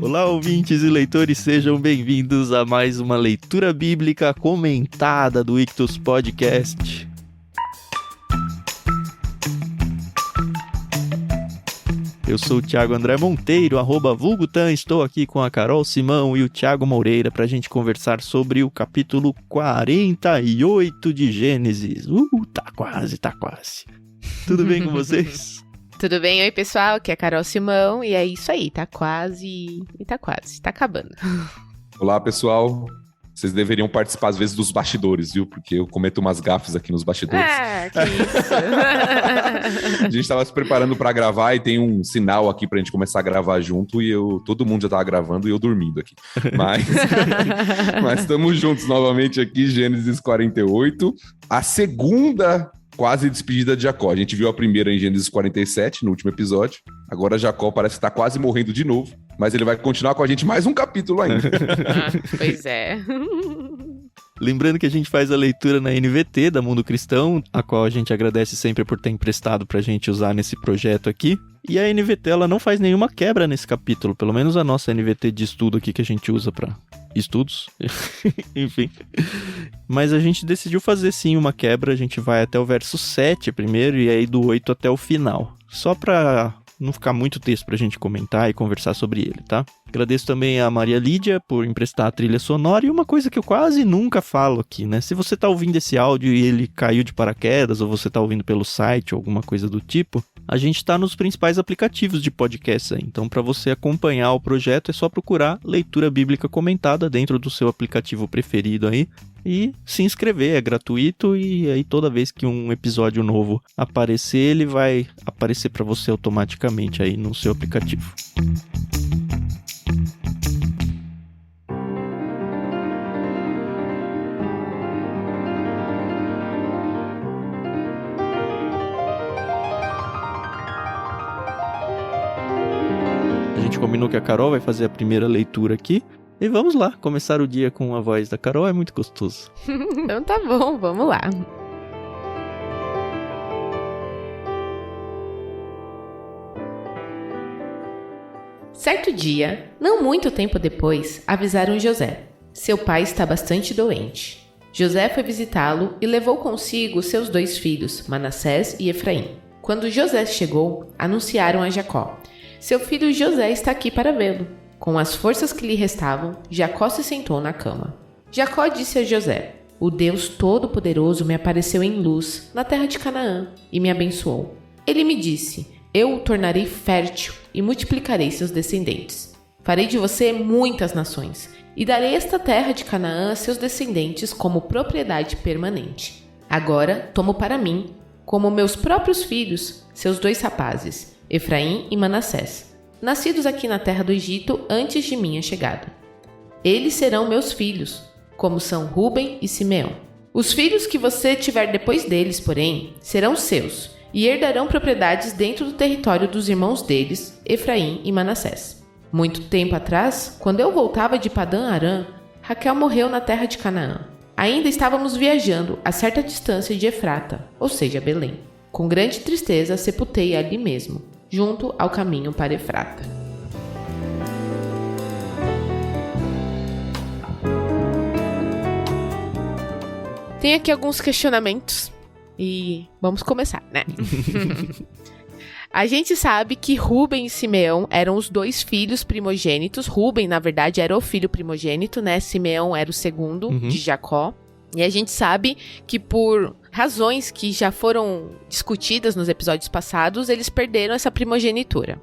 Olá, ouvintes e leitores, sejam bem-vindos a mais uma leitura bíblica comentada do Ictus Podcast. Eu sou o Thiago André Monteiro, @vulgutan, estou aqui com a Carol Simão e o Thiago Moreira para a gente conversar sobre o capítulo 48 de Gênesis. Tá quase. Tudo bem com vocês? Tudo bem? Oi, pessoal, aqui é a Carol Simão e é isso aí, tá acabando. Olá, pessoal. Vocês deveriam participar, às vezes, dos bastidores, viu? Porque eu cometo umas gafes aqui nos bastidores. Que isso. A gente estava se preparando para gravar e tem um sinal aqui pra gente começar a gravar junto e todo mundo já tava gravando e eu dormindo aqui. Mas estamos juntos novamente aqui, Gênesis 48. A segunda quase despedida de Jacó. A gente viu a primeira em Gênesis 47, no último episódio. Agora Jacó parece que tá quase morrendo de novo. Mas ele vai continuar com a gente mais um capítulo ainda. Pois é. Lembrando que a gente faz a leitura na NVT da Mundo Cristão, a qual a gente agradece sempre por ter emprestado pra gente usar nesse projeto aqui. E a NVT, ela não faz nenhuma quebra nesse capítulo, pelo menos a nossa NVT de estudo aqui que a gente usa pra estudos. Enfim. Mas a gente decidiu fazer sim uma quebra, a gente vai até o verso 7 primeiro e aí do 8 até o final. Só pra não ficar muito texto pra gente comentar e conversar sobre ele, tá? Agradeço também a Maria Lídia por emprestar a trilha sonora e uma coisa que eu quase nunca falo aqui, né? Se você tá ouvindo esse áudio e ele caiu de paraquedas ou você tá ouvindo pelo site ou alguma coisa do tipo, a gente tá nos principais aplicativos de podcast aí. Então, para você acompanhar o projeto é só procurar Leitura Bíblica Comentada dentro do seu aplicativo preferido aí e se inscrever, é gratuito e aí toda vez que um episódio novo aparecer, ele vai aparecer para você automaticamente aí no seu aplicativo. A gente combinou que a Carol vai fazer a primeira leitura aqui. E vamos lá, começar o dia com a voz da Carol é muito gostoso. Então tá bom, vamos lá. Certo dia, não muito tempo depois, avisaram José. Seu pai está bastante doente. José foi visitá-lo e levou consigo seus 2 filhos, Manassés e Efraim. Quando José chegou, anunciaram a Jacó: seu filho José está aqui para vê-lo. Com as forças que lhe restavam, Jacó se sentou na cama. Jacó disse a José: o Deus Todo-Poderoso me apareceu em luz na terra de Canaã e me abençoou. Ele me disse: eu o tornarei fértil e multiplicarei seus descendentes. Farei de você muitas nações e darei esta terra de Canaã a seus descendentes como propriedade permanente. Agora tomo para mim, como meus próprios filhos, seus 2 rapazes, Efraim e Manassés, nascidos aqui na terra do Egito antes de minha chegada. Eles serão meus filhos, como são Ruben e Simeão. Os filhos que você tiver depois deles, porém, serão seus, e herdarão propriedades dentro do território dos irmãos deles, Efraim e Manassés. Muito tempo atrás, quando eu voltava de Padã-Arã, Raquel morreu na terra de Canaã. Ainda estávamos viajando a certa distância de Efrata, ou seja, Belém. Com grande tristeza, sepultei ali mesmo, junto ao caminho para Efrata. Tem aqui alguns questionamentos e vamos começar, né? A gente sabe que Ruben e Simeão eram os 2 filhos primogênitos. Ruben, na verdade, era o filho primogênito, né? Simeão era o segundo de Jacó. E a gente sabe que por razões que já foram discutidas nos episódios passados, eles perderam essa primogenitura.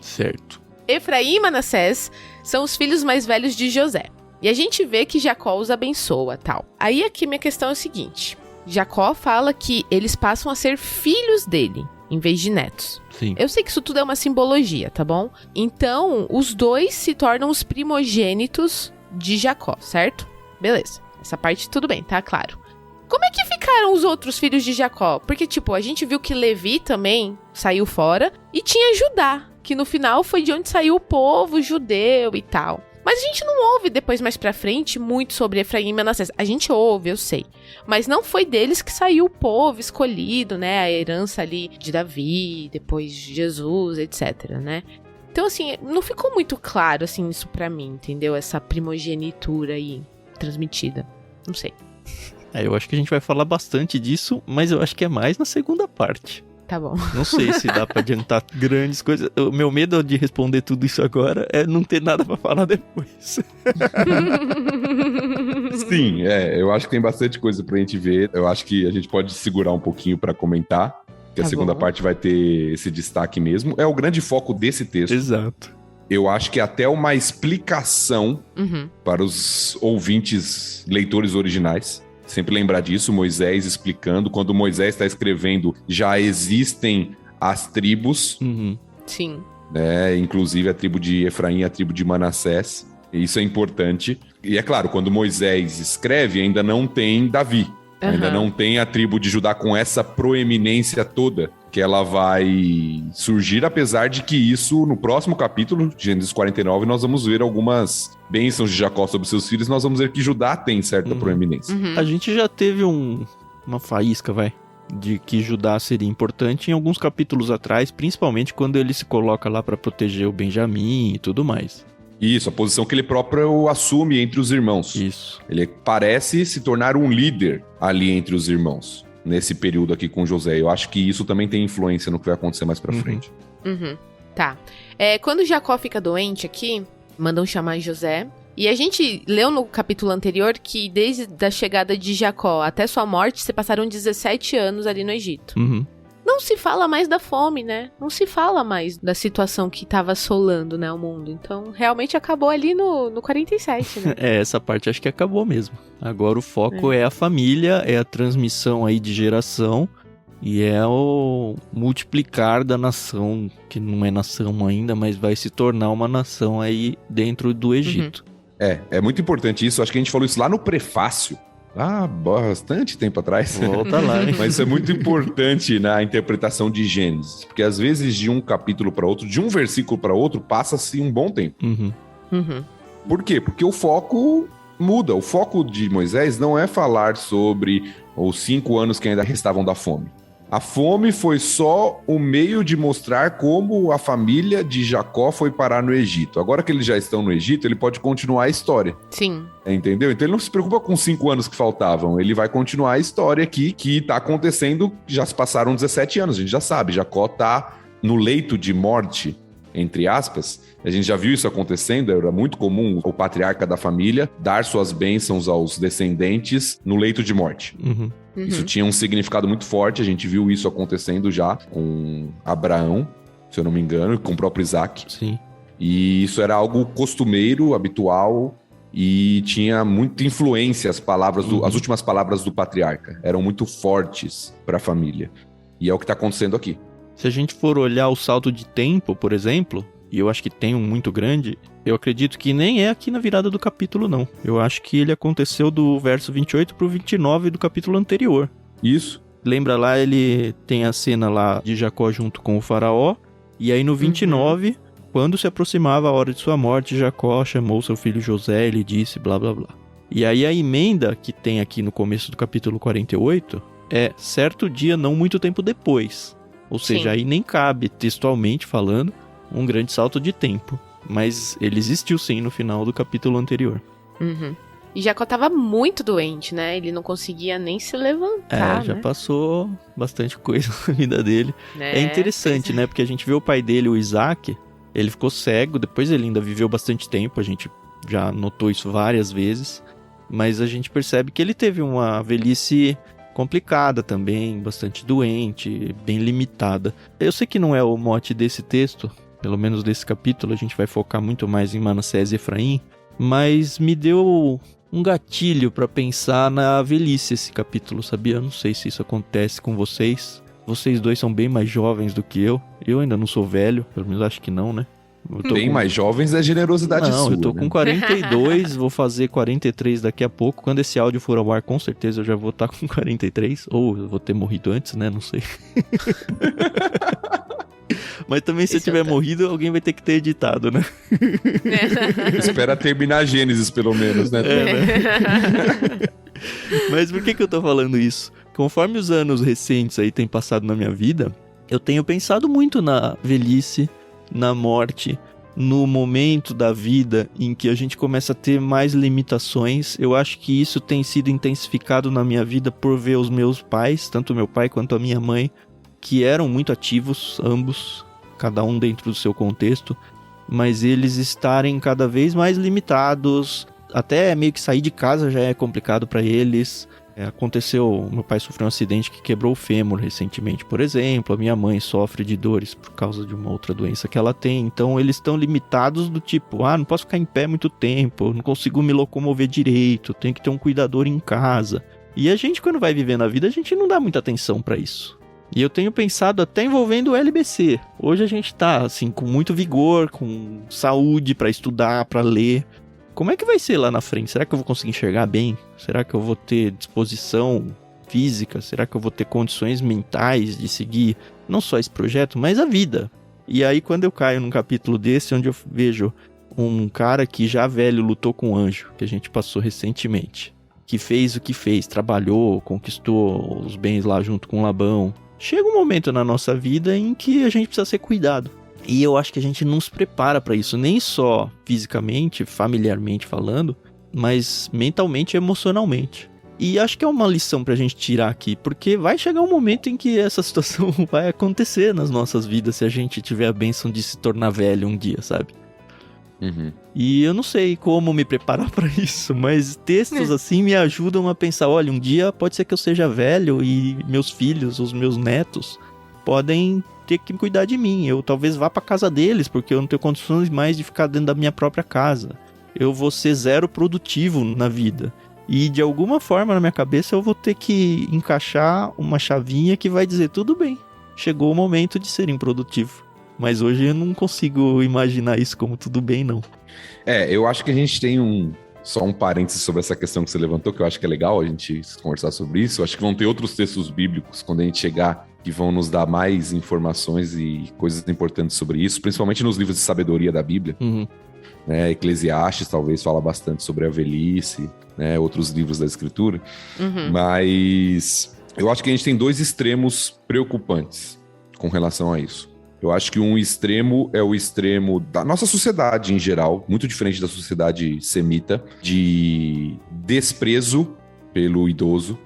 Certo. Efraim e Manassés são os filhos mais velhos de José. E a gente vê que Jacó os abençoa, tal. Aí aqui minha questão é o seguinte. Jacó fala que eles passam a ser filhos dele, em vez de netos. Sim. Eu sei que isso tudo é uma simbologia, tá bom? Então, os 2 se tornam os primogênitos de Jacó, certo? Beleza. Essa parte tudo bem, tá claro. Como é que ficaram os outros filhos de Jacó? Porque, a gente viu que Levi também saiu fora e tinha Judá, que no final foi de onde saiu o povo judeu e tal. Mas a gente não ouve depois mais pra frente muito sobre Efraim e Manassés. A gente ouve, eu sei. Mas não foi deles que saiu o povo escolhido, né? A herança ali de Davi, depois de Jesus, etc, né? Então, assim, não ficou muito claro, assim, isso pra mim, entendeu? Essa primogenitura aí transmitida. Não sei. Eu acho que a gente vai falar bastante disso, mas eu acho que é mais na segunda parte. Tá bom. Não sei se dá pra adiantar grandes coisas. O meu medo de responder tudo isso agora é não ter nada pra falar depois. Sim, eu acho que tem bastante coisa pra gente ver. Eu acho que a gente pode segurar um pouquinho pra comentar, que a segunda parte vai ter esse destaque mesmo. É o grande foco desse texto. Exato. Eu acho que até uma explicação para os ouvintes, leitores originais. Sempre lembrar disso, Moisés explicando. Quando Moisés está escrevendo, já existem as tribos. Sim. Né? Inclusive a tribo de Efraim e a tribo de Manassés. Isso é importante. E é claro, quando Moisés escreve, ainda não tem Davi. Ainda não tem a tribo de Judá com essa proeminência toda que ela vai surgir, apesar de que isso, no próximo capítulo, Gênesis 49, nós vamos ver algumas bênçãos de Jacó sobre seus filhos, nós vamos ver que Judá tem certa proeminência. A gente já teve uma faísca, de que Judá seria importante em alguns capítulos atrás, principalmente quando ele se coloca lá para proteger o Benjamim e tudo mais. Isso, a posição que ele próprio assume entre os irmãos. Isso. Ele parece se tornar um líder ali entre os irmãos, nesse período aqui com José. Eu acho que isso também tem influência no que vai acontecer mais pra frente. Tá. Quando Jacó fica doente aqui, mandam chamar José. E a gente leu no capítulo anterior que desde a chegada de Jacó até sua morte, se passaram 17 anos ali no Egito. Não se fala mais da fome, né? Não se fala mais da situação que tava assolando, né, o mundo. Então, realmente acabou ali no 47, né? Essa parte acho que acabou mesmo. Agora o foco é a família, é a transmissão aí de geração e é o multiplicar da nação, que não é nação ainda, mas vai se tornar uma nação aí dentro do Egito. É muito importante isso. Acho que a gente falou isso lá no prefácio. Bastante tempo atrás. Volta lá, hein? Mas isso é muito importante na interpretação de Gênesis, porque às vezes de um capítulo para outro, de um versículo para outro, passa-se um bom tempo. Por quê? Porque o foco muda. O foco de Moisés não é falar sobre os 5 anos que ainda restavam da fome. A fome foi só o meio de mostrar como a família de Jacó foi parar no Egito. Agora que eles já estão no Egito, ele pode continuar a história. Sim. Entendeu? Então ele não se preocupa com 5 anos que faltavam. Ele vai continuar a história aqui, que tá acontecendo, já se passaram 17 anos, a gente já sabe. Jacó tá no leito de morte, entre aspas. A gente já viu isso acontecendo, era muito comum o patriarca da família dar suas bênçãos aos descendentes no leito de morte. Isso tinha um significado muito forte, a gente viu isso acontecendo já com Abraão, se eu não me engano, e com o próprio Isaac. Sim. E isso era algo costumeiro, habitual, e tinha muita influência, as últimas palavras do patriarca eram muito fortes para a família. E é o que está acontecendo aqui. Se a gente for olhar o salto de tempo, por exemplo, e eu acho que tem um muito grande, eu acredito que nem é aqui na virada do capítulo, não. Eu acho que ele aconteceu do verso 28 pro 29 do capítulo anterior. Isso. Lembra lá, ele tem a cena lá de Jacó junto com o faraó, e aí no 29, quando se aproximava a hora de sua morte, Jacó chamou seu filho José, ele disse blá blá blá. E aí a emenda que tem aqui no começo do capítulo 48 é certo dia não muito tempo depois. Ou seja, aí nem cabe, textualmente falando, um grande salto de tempo. Mas ele existiu sim no final do capítulo anterior. E Jacó tava muito doente, né? Ele não conseguia nem se levantar, já né? passou bastante coisa na vida dele. É interessante, né? Porque a gente vê o pai dele, o Isaac, ele ficou cego, depois ele ainda viveu bastante tempo, a gente já notou isso várias vezes. Mas a gente percebe que ele teve uma velhice complicada também, bastante doente, bem limitada. Eu sei que não é o mote desse texto, pelo menos desse capítulo, a gente vai focar muito mais em Manassés e Efraim, mas me deu um gatilho para pensar na velhice esse capítulo, sabia? Eu não sei se isso acontece com vocês. Vocês dois são bem mais jovens do que eu. Eu ainda não sou velho, pelo menos acho que não, né? Bem mais jovens é generosidade sua. Não, eu tô com 42, vou fazer 43 daqui a pouco. Quando esse áudio for ao ar, com certeza eu já vou estar com 43. Ou eu vou ter morrido antes, né? Não sei. Mas também se eu tiver morrido, alguém vai ter que ter editado, né? Espera terminar Gênesis, pelo menos, né? Mas por que eu tô falando isso? Conforme os anos recentes aí têm passado na minha vida, eu tenho pensado muito na velhice, na morte, no momento da vida em que a gente começa a ter mais limitações. Eu acho que isso tem sido intensificado na minha vida por ver os meus pais, tanto meu pai quanto a minha mãe, que eram muito ativos, ambos, cada um dentro do seu contexto, mas eles estarem cada vez mais limitados, até meio que sair de casa já é complicado para eles. Meu pai sofreu um acidente que quebrou o fêmur recentemente, por exemplo. A minha mãe sofre de dores por causa de uma outra doença que ela tem. Então eles estão limitados do tipo, não posso ficar em pé muito tempo, não consigo me locomover direito, tenho que ter um cuidador em casa. E a gente, quando vai vivendo a vida, a gente não dá muita atenção para isso. E eu tenho pensado até envolvendo o LBC. Hoje a gente tá assim com muito vigor, com saúde para estudar, para ler. Como é que vai ser lá na frente? Será que eu vou conseguir enxergar bem? Será que eu vou ter disposição física? Será que eu vou ter condições mentais de seguir não só esse projeto, mas a vida? E aí quando eu caio num capítulo desse, onde eu vejo um cara que já velho lutou com um anjo, que a gente passou recentemente, que fez o que fez, trabalhou, conquistou os bens lá junto com Labão. Chega um momento na nossa vida em que a gente precisa ser cuidado. E eu acho que a gente não se prepara para isso, nem só fisicamente, familiarmente falando, mas mentalmente e emocionalmente. E acho que é uma lição pra gente tirar aqui, porque vai chegar um momento em que essa situação vai acontecer nas nossas vidas, se a gente tiver a bênção de se tornar velho um dia, sabe? Uhum. E eu não sei como me preparar pra isso, mas textos assim me ajudam a pensar, olha, um dia pode ser que eu seja velho e meus filhos, os meus netos, podem ter que cuidar de mim. Eu talvez vá pra casa deles, porque eu não tenho condições mais de ficar dentro da minha própria casa. Eu vou ser zero produtivo na vida. E de alguma forma na minha cabeça eu vou ter que encaixar uma chavinha que vai dizer, tudo bem, chegou o momento de ser improdutivo. Mas hoje eu não consigo imaginar isso como tudo bem, não. Eu acho que a gente tem só um parênteses sobre essa questão que você levantou, que eu acho que é legal a gente conversar sobre isso. Eu acho que vão ter outros textos bíblicos quando a gente chegar que vão nos dar mais informações e coisas importantes sobre isso, principalmente nos livros de sabedoria da Bíblia. Uhum. Eclesiastes talvez fala bastante sobre a velhice, outros livros da Escritura. Uhum. Mas eu acho que a gente tem dois extremos preocupantes com relação a isso. Eu acho que um extremo é o extremo da nossa sociedade em geral, muito diferente da sociedade semita, de desprezo pelo idoso,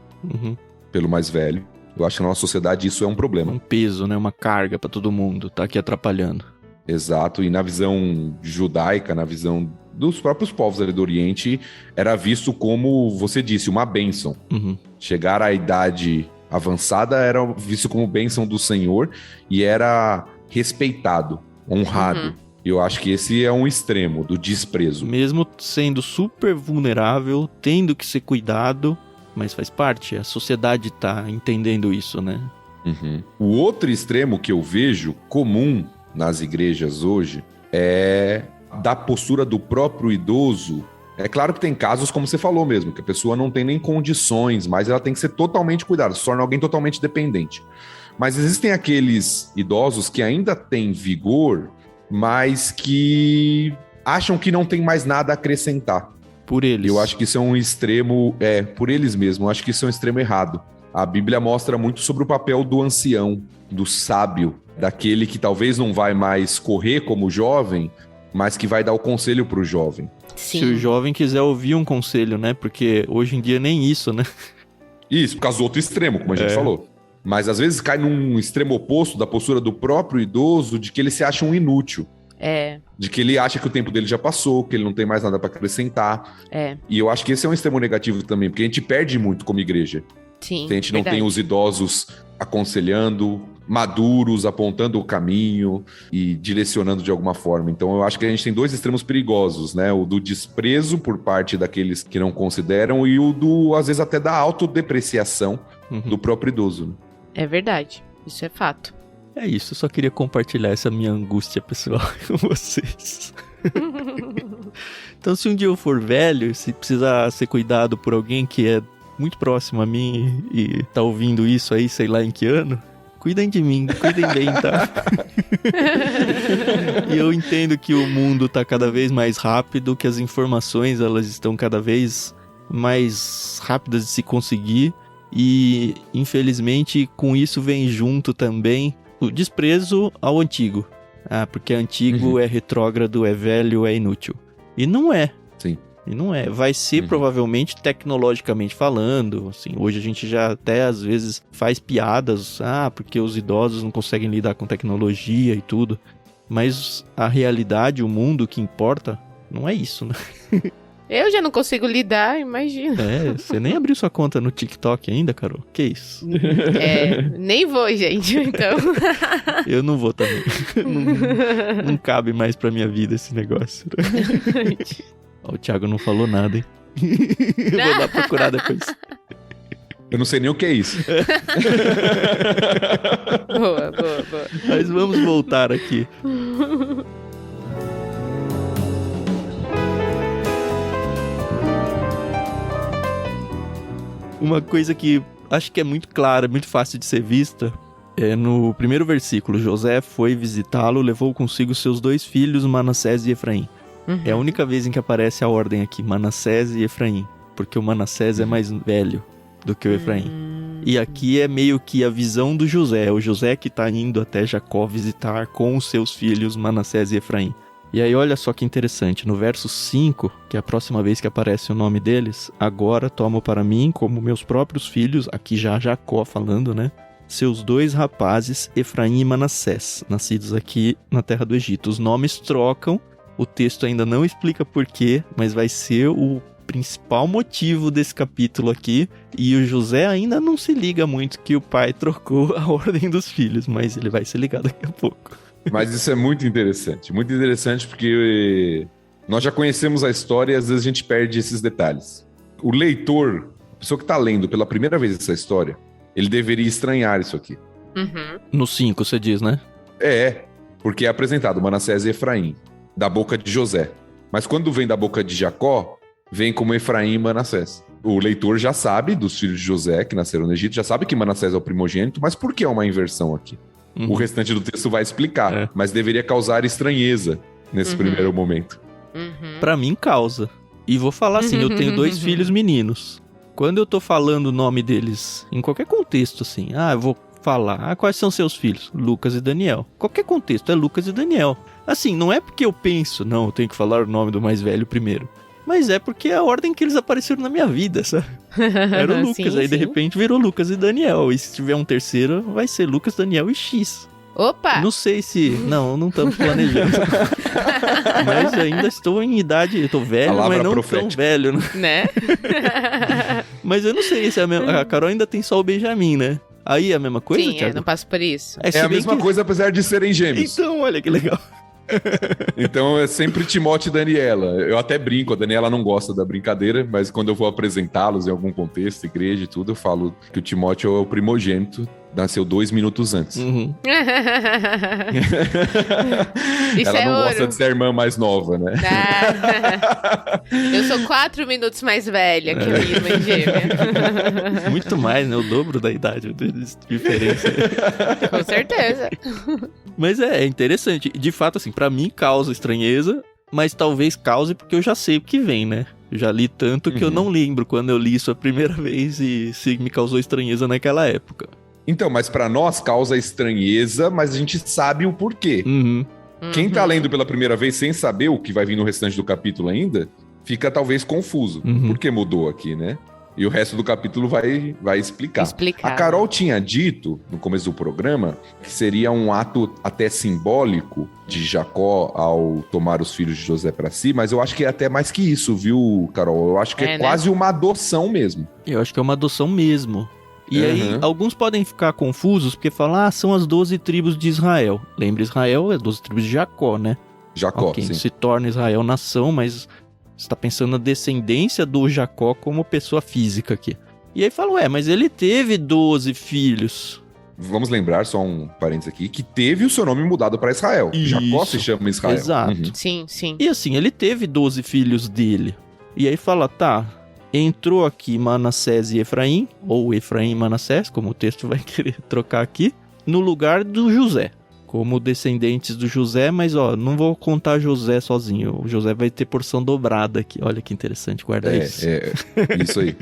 pelo mais velho. Eu acho que na nossa sociedade isso é um problema. Um peso, né? Uma carga pra todo mundo, tá aqui atrapalhando. Exato, e na visão judaica, na visão dos próprios povos ali do Oriente, era visto como, você disse, uma bênção. Uhum. Chegar à idade avançada era visto como bênção do Senhor e era respeitado, honrado. Uhum. Eu acho que esse é um extremo do desprezo. Mesmo sendo super vulnerável, tendo que ser cuidado, mas faz parte, a sociedade tá entendendo isso, né? Uhum. O outro extremo que eu vejo comum nas igrejas hoje é da postura do próprio idoso. É claro que tem casos, como você falou mesmo, que a pessoa não tem nem condições, mas ela tem que ser totalmente cuidada, se torna alguém totalmente dependente. Mas existem aqueles idosos que ainda têm vigor, mas que acham que não tem mais nada a acrescentar. Por eles. Eu acho que isso é um extremo, por eles mesmos, eu acho que isso é um extremo errado. A Bíblia mostra muito sobre o papel do ancião, do sábio, daquele que talvez não vai mais correr como jovem, mas que vai dar o conselho pro jovem. Sim. Se o jovem quiser ouvir um conselho, né? Porque hoje em dia nem isso, né? Isso, por causa do outro extremo, como a gente falou. Mas às vezes cai num extremo oposto da postura do próprio idoso, de que ele se acha um inútil. De que ele acha que o tempo dele já passou, que ele não tem mais nada para acrescentar. E eu acho que esse é um extremo negativo também, porque a gente perde muito como igreja. Sim, a gente não tem os idosos aconselhando, maduros, apontando o caminho e direcionando de alguma forma. Então eu acho que a gente tem dois extremos perigosos, né? O do desprezo por parte daqueles que não consideram e o do, às vezes, até da autodepreciação do próprio idoso. Né? É verdade, isso é fato. É isso, eu só queria compartilhar essa minha angústia pessoal com vocês. Então, se um dia eu for velho, se precisar ser cuidado por alguém que é muito próximo a mim e tá ouvindo isso aí, sei lá em que ano, cuidem de mim, cuidem bem, tá? E eu entendo que o mundo tá cada vez mais rápido, que as informações elas estão cada vez mais rápidas de se conseguir e, infelizmente, com isso vem junto também o desprezo ao antigo. Ah, porque antigo é retrógrado, é velho, é inútil. E não é. Sim. E não é. Vai ser provavelmente tecnologicamente falando. Assim, hoje a gente já até às vezes faz piadas. Ah, porque os idosos não conseguem lidar com tecnologia e tudo. Mas a realidade, o mundo que importa, não é isso, né? Eu já não consigo lidar, imagina. Você nem abriu sua conta no TikTok ainda, Carol? Que isso? Nem vou, gente, então. Eu não vou também. Não cabe mais pra minha vida esse negócio. O Thiago não falou nada, hein? Vou dar procurar depois. Eu não sei nem o que é isso. Boa. Mas vamos voltar aqui. Uma coisa que acho que é muito clara, muito fácil de ser vista, é no primeiro versículo. José foi visitá-lo, levou consigo seus 2 filhos, Manassés e Efraim. É a única vez em que aparece a ordem aqui, Manassés e Efraim. Porque o Manassés é mais velho do que o Efraim. E aqui é meio que a visão do José. É o José que está indo até Jacó visitar com os seus filhos Manassés e Efraim. E aí olha só que interessante, no verso 5, que é a próxima vez que aparece o nome deles, agora tomo para mim como meus próprios filhos, aqui já Jacó falando, né? Seus 2 rapazes, Efraim e Manassés, nascidos aqui na terra do Egito. Os nomes trocam, o texto ainda não explica porquê, mas vai ser o principal motivo desse capítulo aqui. E o José ainda não se liga muito que o pai trocou a ordem dos filhos, mas ele vai se ligar daqui a pouco. Mas isso é muito interessante porque nós já conhecemos a história e às vezes a gente perde esses detalhes. O leitor, a pessoa que está lendo pela primeira vez essa história, ele deveria estranhar isso aqui. No 5 você diz, né? Porque é apresentado Manassés e Efraim, da boca de José. Mas quando vem da boca de Jacó, vem como Efraim e Manassés. O leitor já sabe dos filhos de José, que nasceram no Egito, já sabe que Manassés é o primogênito, mas por que é uma inversão aqui? O restante do texto vai explicar, mas deveria causar estranheza nesse primeiro momento. Pra mim, causa. E vou falar assim, eu tenho 2 filhos meninos. Quando eu tô falando o nome deles, em qualquer contexto, assim, eu vou falar, quais são seus filhos? Lucas e Daniel. Qualquer contexto, é Lucas e Daniel. Assim, não é porque eu penso, não, eu tenho que falar o nome do mais velho primeiro. Mas é porque é a ordem que eles apareceram na minha vida, sabe? Era o Lucas, aí de repente virou Lucas e Daniel. E se tiver um terceiro, vai ser Lucas, Daniel e X. Opa! Não sei se... Não estamos planejando. Mas ainda estou em idade... Eu tô velho, mas não tão velho, né? Mas eu não sei se a Carol ainda tem só o Benjamin, né? Aí é a mesma coisa, Sim, Thiago? não passo por isso. É a mesma coisa, apesar de serem gêmeos. Então, olha que legal. Então é sempre Timóteo e Daniela. Eu até brinco, a Daniela não gosta da brincadeira, mas quando eu vou apresentá-los em algum contexto, igreja e tudo, eu falo que o Timóteo é o primogênito, nasceu 2 minutos antes. Isso ela não gosta de ser a irmã mais nova, né? Eu sou 4 minutos mais velha que a minha irmã gêmea. Muito mais, né? O dobro da idade de diferença. Com certeza. Mas é interessante. De fato, assim, pra mim causa estranheza, mas talvez cause porque eu já sei o que vem, né? Eu já li tanto que eu não lembro quando eu li isso a primeira vez e se me causou estranheza naquela época. Então, mas pra nós causa estranheza, mas a gente sabe o porquê. Quem tá lendo pela primeira vez sem saber o que vai vir no restante do capítulo ainda, fica talvez confuso. Por que mudou aqui, né? E o resto do capítulo vai explicar. A Carol tinha dito, no começo do programa, que seria um ato até simbólico de Jacó ao tomar os filhos de José para si, mas eu acho que é até mais que isso, viu, Carol? Eu acho que é quase uma adoção mesmo. Eu acho que é uma adoção mesmo. E aí, alguns podem ficar confusos, porque falam, são as 12 tribos de Israel. Lembra, Israel é 12 tribos de Jacó, né? Jacó, sim. Se torna Israel nação, mas... Você tá pensando na descendência do Jacó como pessoa física aqui. E aí fala, mas ele teve 12 filhos. Vamos lembrar, só um parênteses aqui, que teve o seu nome mudado para Israel. Isso. Jacó se chama Israel. Exato. Sim. E assim, ele teve 12 filhos dele. E aí fala, entrou aqui Manassés e Efraim, ou Efraim e Manassés, como o texto vai querer trocar aqui, no lugar do José. Como descendentes do José, mas não vou contar José sozinho. O José vai ter porção dobrada aqui. Olha que interessante, guarda isso. Isso aí.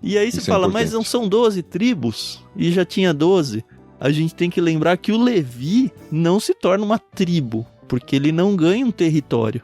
E aí você fala, mas não são 12 tribos? E já tinha 12? a gente tem que lembrar que o Levi não se torna uma tribo, porque ele não ganha um território.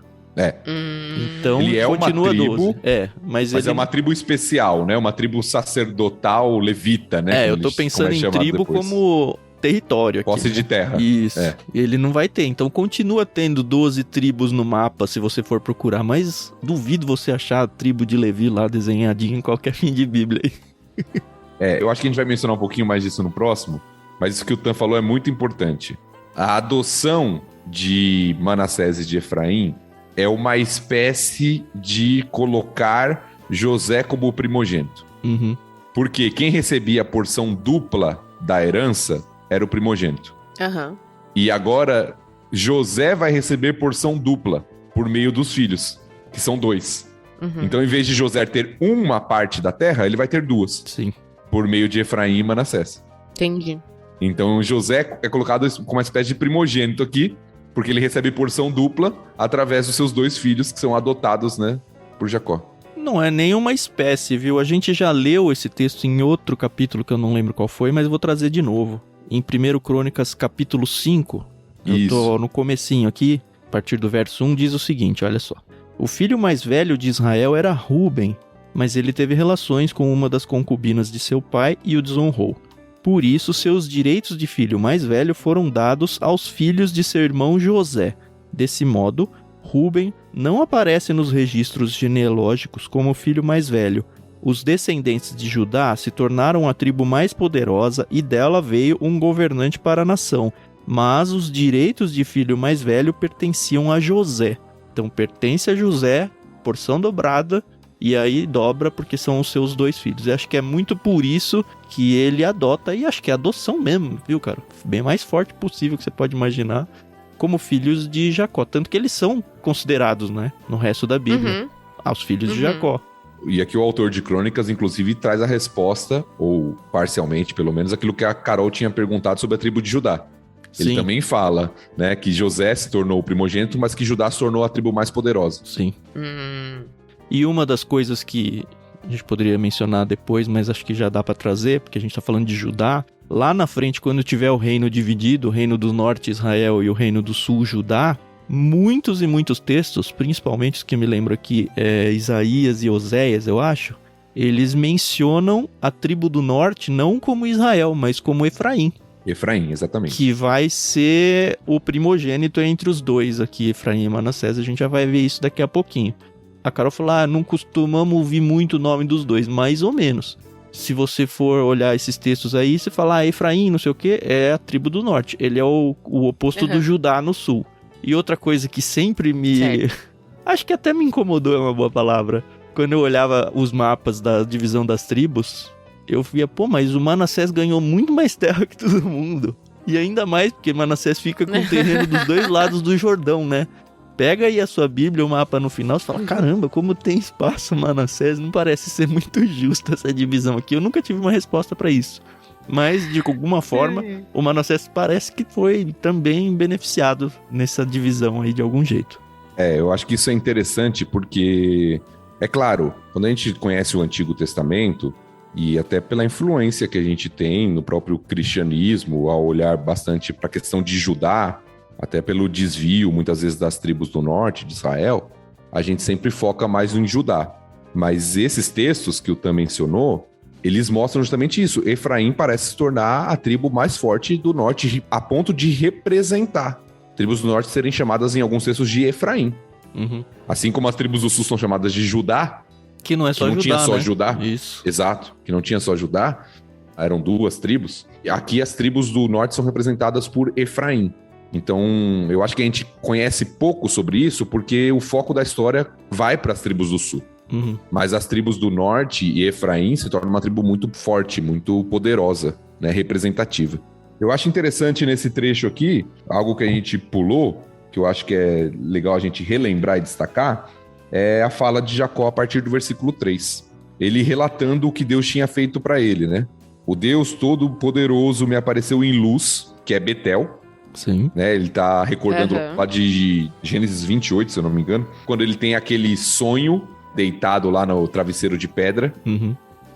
Então ele é continua uma tribo, 12. Mas é uma tribo especial, né? Uma tribo sacerdotal levita, né? Eu tô pensando em tribo como território aqui. Posse de terra. Isso. Ele não vai ter. Então continua tendo 12 tribos no mapa, se você for procurar. Mas duvido você achar a tribo de Levi lá desenhadinha em qualquer fim de Bíblia aí. Eu acho que a gente vai mencionar um pouquinho mais disso no próximo. Mas isso que o Tan falou é muito importante. A adoção de Manassés e de Efraim é uma espécie de colocar José como o primogênito. Uhum. Porque quem recebia a porção dupla da herança era o primogênito. Aham. E agora, José vai receber porção dupla por meio dos filhos, que são 2. Uhum. Então, em vez de José ter uma parte da terra, ele vai ter 2. Sim. Por meio de Efraim e Manassés. Entendi. Então, José é colocado como uma espécie de primogênito aqui, porque ele recebe porção dupla através dos seus 2 filhos, que são adotados, né, por Jacó. Não é nenhuma espécie, viu? A gente já leu esse texto em outro capítulo, que eu não lembro qual foi, mas eu vou trazer de novo. Em 1 Crônicas, capítulo 5, eu tô no comecinho aqui, a partir do verso 1, diz o seguinte, olha só. O filho mais velho de Israel era Ruben, mas ele teve relações com uma das concubinas de seu pai e o desonrou. Por isso, seus direitos de filho mais velho foram dados aos filhos de seu irmão José. Desse modo, Ruben não aparece nos registros genealógicos como filho mais velho. Os descendentes de Judá se tornaram a tribo mais poderosa e dela veio um governante para a nação. Mas os direitos de filho mais velho pertenciam a José. Então pertence a José, porção dobrada, e aí dobra porque são os seus 2 filhos. Eu acho que é muito por isso que ele adota, e acho que é adoção mesmo, viu, cara? Bem mais forte possível que você pode imaginar, como filhos de Jacó. Tanto que eles são considerados, né, no resto da Bíblia, aos filhos de Jacó. E aqui o autor de Crônicas, inclusive, traz a resposta, ou parcialmente, pelo menos, aquilo que a Carol tinha perguntado sobre a tribo de Judá. Ele também fala, né, que José se tornou o primogênito, mas que Judá se tornou a tribo mais poderosa. Sim. E uma das coisas que a gente poderia mencionar depois, mas acho que já dá pra trazer, porque a gente tá falando de Judá. Lá na frente, quando tiver o reino dividido, o reino do norte Israel e o reino do sul Judá, muitos e muitos textos, principalmente os que me lembro aqui, Isaías e Oséias, eu acho, eles mencionam a tribo do norte não como Israel, mas como Efraim. Efraim, exatamente. Que vai ser o primogênito entre os 2 aqui, Efraim e Manassés. A gente já vai ver isso daqui a pouquinho. A Carol falou, não costumamos ouvir muito o nome dos 2, mais ou menos. Se você for olhar esses textos aí, você fala, Efraim, não sei o que, é a tribo do norte. Ele é o oposto do Judá no sul. E outra coisa que sempre me... acho que até me incomodou, é uma boa palavra. Quando eu olhava os mapas da divisão das tribos, eu via, mas o Manassés ganhou muito mais terra que todo mundo. E ainda mais porque Manassés fica com o terreno dos 2 lados do Jordão, né? Pega aí a sua Bíblia, o mapa no final, você fala, caramba, como tem espaço Manassés, não parece ser muito justa essa divisão aqui. Eu nunca tive uma resposta pra isso. Mas, de alguma forma, o Manassés parece que foi também beneficiado nessa divisão aí de algum jeito. Eu acho que isso é interessante porque, é claro, quando a gente conhece o Antigo Testamento, e até pela influência que a gente tem no próprio cristianismo, ao olhar bastante para a questão de Judá, até pelo desvio, muitas vezes, das tribos do norte de Israel, a gente sempre foca mais em Judá. Mas esses textos que o Tan mencionou, eles mostram justamente isso. Efraim parece se tornar a tribo mais forte do norte, a ponto de representar tribos do norte serem chamadas em alguns textos de Efraim. Assim como as tribos do sul são chamadas de Judá, que não é só que não Judá, tinha só né? Judá. Isso. Exato, que não tinha só Judá, eram 2 tribos. E aqui as tribos do norte são representadas por Efraim. Então, eu acho que a gente conhece pouco sobre isso porque o foco da história vai para as tribos do sul. Mas as tribos do norte e Efraim se tornam uma tribo muito forte, muito poderosa, né, representativa. Eu acho interessante nesse trecho aqui, algo que a gente pulou, que eu acho que é legal a gente relembrar e destacar, é a fala de Jacó a partir do versículo 3. Ele relatando o que Deus tinha feito para ele, né? O Deus Todo-Poderoso me apareceu em luz, que é Betel. Sim. Né, ele tá recordando lá de Gênesis 28, se eu não me engano, quando ele tem aquele sonho deitado lá no travesseiro de pedra,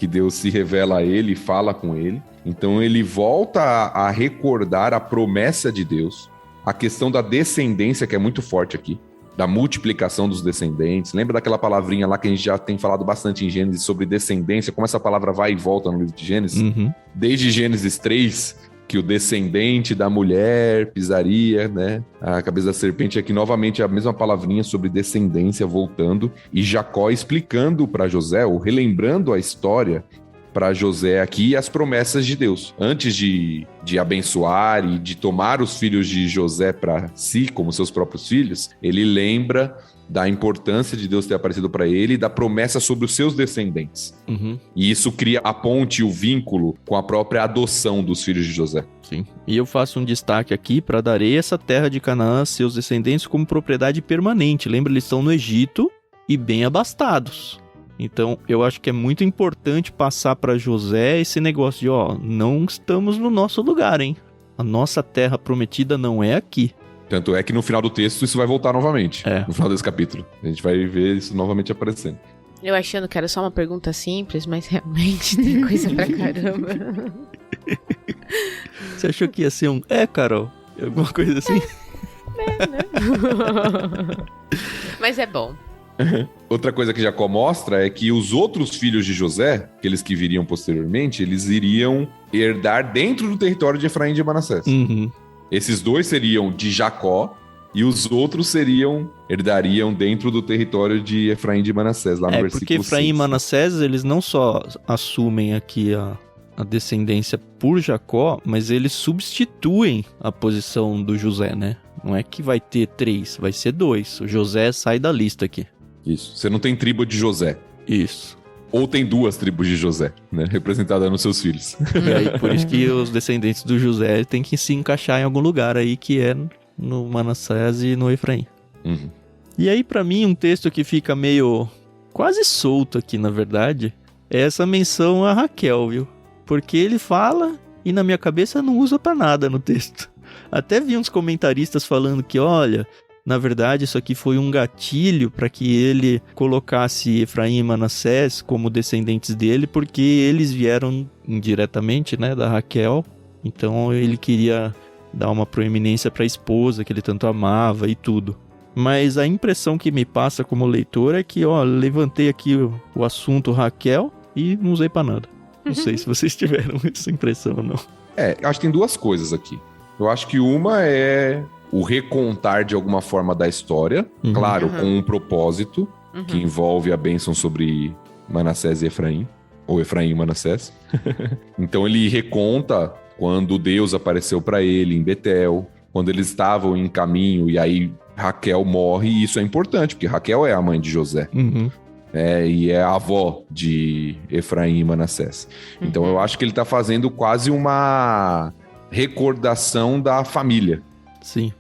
que Deus se revela a ele e fala com ele. Então ele volta a recordar a promessa de Deus, a questão da descendência, que é muito forte aqui, da multiplicação dos descendentes. Lembra daquela palavrinha lá que a gente já tem falado bastante em Gênesis sobre descendência, como essa palavra vai e volta no livro de Gênesis? Desde Gênesis 3, que o descendente da mulher pisaria, né, a cabeça da serpente. Aqui novamente a mesma palavrinha sobre descendência voltando, e Jacó explicando para José, ou relembrando a história para José aqui, as promessas de Deus. Antes de abençoar e de tomar os filhos de José para si, como seus próprios filhos, ele lembra da importância de Deus ter aparecido para ele e da promessa sobre os seus descendentes. E isso cria a ponte, o vínculo com a própria adoção dos filhos de José. Sim. E eu faço um destaque aqui para darei essa terra de Canaã a seus descendentes como propriedade permanente. Lembra, eles estão no Egito e bem abastados. Então, eu acho que é muito importante passar para José esse negócio de, não estamos no nosso lugar, hein? A nossa terra prometida não é aqui. Tanto é que no final do texto isso vai voltar novamente. No final desse capítulo. A gente vai ver isso novamente aparecendo. Eu achando que era só uma pergunta simples, mas realmente tem coisa pra caramba. Você achou que ia ser Carol? Alguma coisa assim? Né? Mas é bom. Outra coisa que Jacó mostra é que os outros filhos de José, aqueles que viriam posteriormente, eles iriam herdar dentro do território de Efraim e de Manassés. Esses dois seriam de Jacó e os outros herdariam dentro do território de Efraim e de Manassés, lá no versículo 6. Porque Efraim e Manassés, eles não só assumem aqui a descendência por Jacó, mas eles substituem a posição do José, né? Não é que vai ter 3, vai ser 2. O José sai da lista aqui. Isso. Você não tem tribo de José. Isso. Ou tem 2 tribos de José, né? Representada nos seus filhos. E aí, por isso que os descendentes do José têm que se encaixar em algum lugar aí, que é no Manassés e no Efraim. E aí, pra mim, um texto que fica meio quase solto aqui, na verdade, é essa menção a Raquel, viu? Porque ele fala e na minha cabeça não usa pra nada no texto. Até vi uns comentaristas falando que, olha, na verdade isso aqui foi um gatilho para que ele colocasse Efraim e Manassés como descendentes dele, porque eles vieram indiretamente, né, da Raquel. Então ele queria dar uma proeminência para a esposa que ele tanto amava e tudo. Mas a impressão que me passa como leitor é que, levantei aqui o assunto Raquel e não usei para nada. Não sei se vocês tiveram essa impressão ou não. Acho que tem 2 coisas aqui. Eu acho que uma é o recontar de alguma forma da história, claro, com um propósito, que envolve a bênção sobre Manassés e Efraim, ou Efraim e Manassés. Então ele reconta quando Deus apareceu para ele em Betel, quando eles estavam em caminho e aí Raquel morre, e isso é importante, porque Raquel é a mãe de José. E é a avó de Efraim e Manassés. Então eu acho que ele está fazendo quase uma recordação da família. Sim.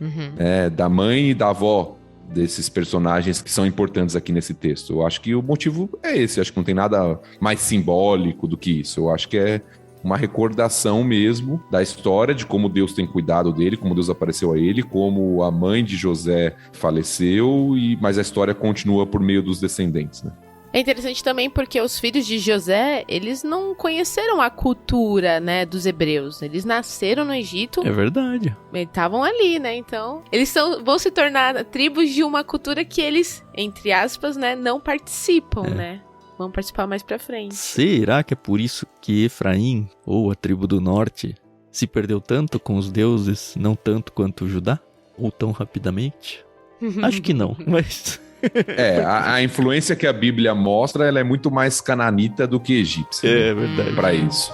Da mãe e da avó desses personagens que são importantes aqui nesse texto. Eu acho que o motivo é esse. Eu acho que não tem nada mais simbólico do que isso. Eu acho que é uma recordação mesmo da história, de como Deus tem cuidado dele, como Deus apareceu a ele, como a mãe de José faleceu, mas a história continua por meio dos descendentes, né? É interessante também porque os filhos de José, eles não conheceram a cultura, né, dos hebreus. Eles nasceram no Egito. É verdade. Eles estavam ali, né, então... Eles vão se tornar tribos de uma cultura que eles, entre aspas, né, não participam, né? Vão participar mais pra frente. Será que é por isso que Efraim, ou a tribo do norte, se perdeu tanto com os deuses, não tanto quanto Judá? Ou tão rapidamente? Acho que não, mas... A influência que a Bíblia mostra, ela é muito mais cananita do que egípcia. É verdade. Para isso.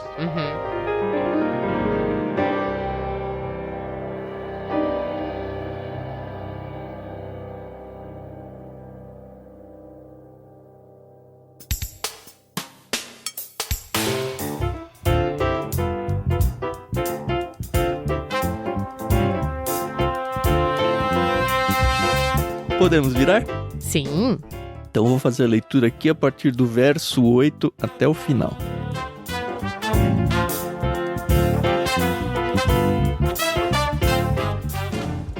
Podemos virar? Sim. Então vou fazer a leitura aqui a partir do verso 8 até o final.